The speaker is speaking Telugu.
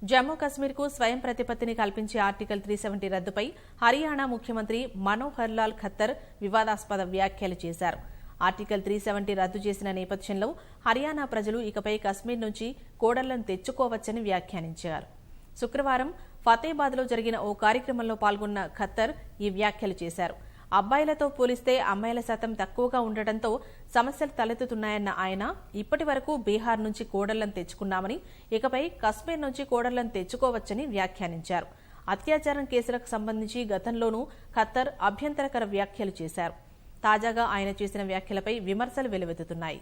జమ్మూ కశ్మీర్కు స్వయం ప్రతిపత్తిని కల్పించే ఆర్టికల్ 370 రద్దుపై హర్యానా ముఖ్యమంత్రి మనోహర్ లాల్ ఖత్తర్ వివాదాస్పద వ్యాఖ్యలు చేశారు. ఆర్టికల్ 370 రద్దు చేసిన నేపథ్యంలో హర్యానా ప్రజలు ఇకపై కశ్మీర్ నుంచి కోడళ్లను తెచ్చుకోవచ్చని వ్యాఖ్యానించారు. శుక్రవారం ఫతేబాద్లో జరిగిన ఓ కార్యక్రమంలో పాల్గొన్న ఖత్తర్ ఈ వ్యాఖ్యలు చేశారు. అబ్బాయిలతో పోలిస్తే అమ్మాయిల శాతం తక్కువగా ఉండటంతో సమస్యలు తలెత్తుతున్నాయన్న ఆయన ఇప్పటి వరకు బీహార్ నుంచి కోడళ్లను తెచ్చుకున్నామని, ఇకపై కశ్మీర్ నుంచి కోడళ్లను తెచ్చుకోవచ్చని వ్యాఖ్యానించారు. అత్యాచారం కేసులకు సంబంధించి గతంలోనూ ఖత్తర్ అభ్యంతరకర వ్యాఖ్యలు చేశారు. తాజాగా ఆయన చేసిన వ్యాఖ్యలపై విమర్శలు వెల్లువెత్తుతున్నాయి.